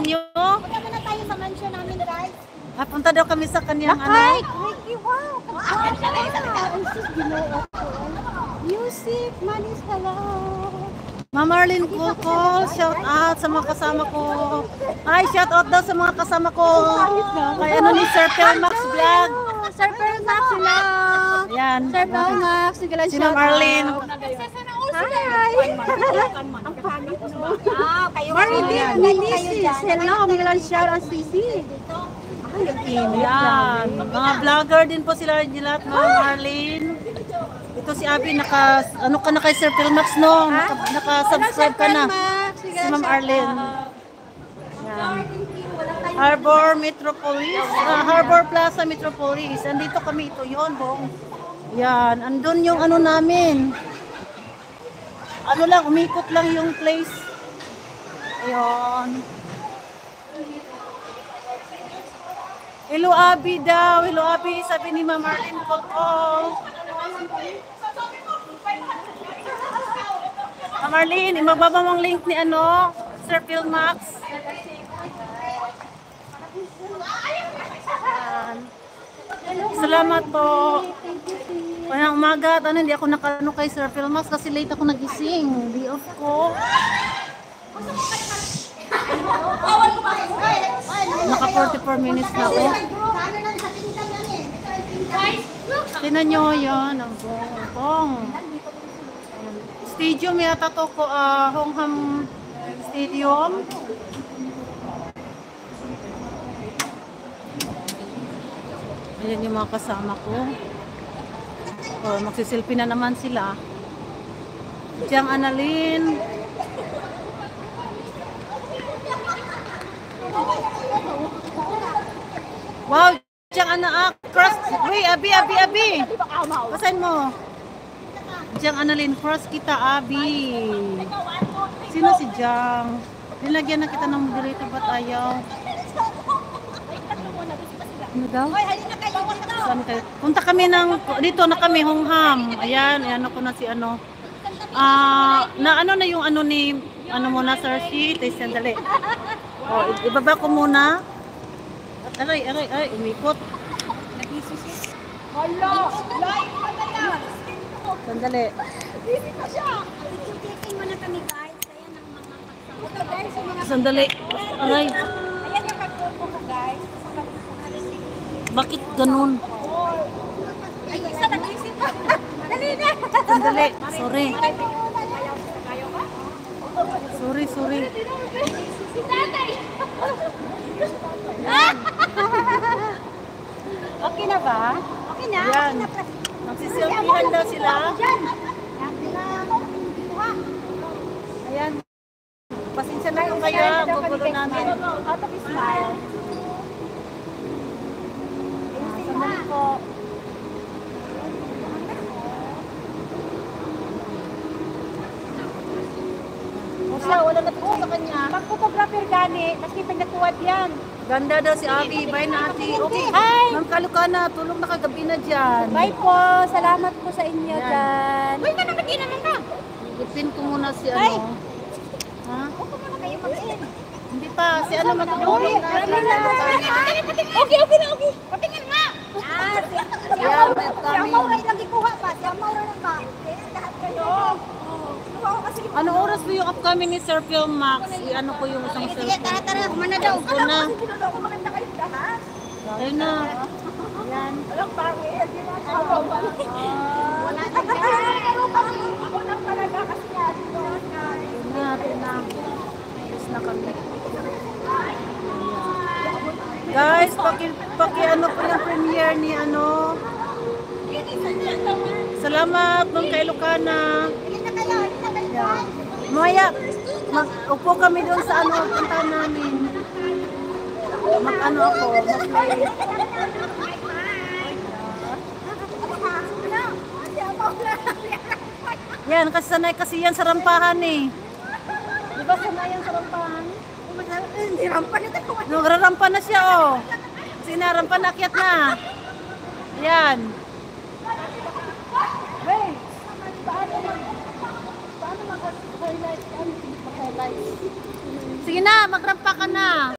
inyo? Punta muna tayo sa mansion namin, guys. Punta daw kami sa kanyang Bakay! Ricky, wow! Music, manis, hello! Ma'am Marlene Kulkol, shout out sa mga kasama ko. Ay, shout out daw sa mga kasama ko. Kay ano ni Sir Pelmax Vlog. Sir Pelmax, hello! Ayan. Sir Pelmax, Si Ma'am Marlene. Hi! Ang pangit mo. Marlene, Melisis, hello! Milan shout out Sisi. Ayan. Mga vlogger din po sila lahat, Ma'am Marlene. Ito si Abby, ano ka na kay Sir Pelmax, no? Naka-subscribe ka na. Si Ma'am Arlene. Ayan. Harbor Metropolis, Harbor Plaza Metropolis. Andito kami, ito yun, bong. Yan, andun yung ano namin. Ano lang, umikot lang yung place. Ayun. Hello, Abby daw. Hello, Abby. Sabi ni Ma'am Marlene Kulkol. Ma'am Marlene, imababa mong link ni ano, Sir Pelmax. Salamat po. Kaya umaga at hindi ako nakano kay Sir Pelmax kasi late ako nagising. Day off ko. Naka 44 minutes na ako. Tinan nyo yan. Ang bong. Stadium yata to ko. Hongham Stadium. Ayan yung mga kasama ko. Magsiselfie na naman sila. Diyan Annalyn. Wow, diyan cross. Uy, Abi. Pasain mo. Diyan Annalyn, cross kita, Abi. Sino si Diyan? Nilagyan na kita ng moderator, ba't ayaw? Ano daw? Saan kayo? Punta kami dito na kami, Hongham. Ayan ako na si ano. Na ano na yung ano ni, ano muna, Sir Shi, tayo sandali. Ibaba ko muna. Aray, umikot. Hello! Live pa na yan! Sandali. Checking mo na kami, guys. Ayan ang mga pagsama. Sandali. Aray. Ayan yung pagpupo ko, guys. Bakit ganun? Ay, isa nag-isip pa. Dali na! Sandali. Sorry. Sorry. Si tatay! Okay na ba? Okay na? Yan. Magsiselfiehan daw sila. Ayan. Pasensya na kung kayo. Gugulo namin. Out of smile. Sandali po. Wala na po sa kanya. Pag-photographer gani, maski pagnakuwad yan. Ganda daw si Abby. Bye na ate. Okay. Hi! Ma'am Kalukana, tulog na kagabi na dyan. Bye po. Salamat po sa inyo Yan. dyan. Uy, nakakagin naman ka. Ipin ko muna si ano. Ha? Huwag muna kayo mag-in. Hindi pa. Si ano matulog na. Okay. Patingin nga. Yan, may Si kami. Amaw ay nagikuha pa. Si Amaw na ba? Lahat kayo. Anong oras po yung upcoming ni Sir Pelmax? Ano ko yung isang Sige, cellphone? tara. Kumana daw. Ito na. Ako maganda kayo lahat. Ayun na. Yan. Alam, pangit. Wala na dyan. Wala talaga kasi yan. Ito na. Tapos na kami. Guys, paki ano po yung premiere ni ano. Salamat mga kailokana. Maya, upo kami doon sa ano, puntahan namin. Mag-ano ako, mag-play. Yan, kasi sanay kasi yan sa rampahan eh. Di ba sanay yan sa rampahan? Hindi rampa na tayo. Nagrarampa na siya oh. Sinarampa na, akyat na. Yan. Hey! Paano mag-highlight? Sige na, magrampa ka na.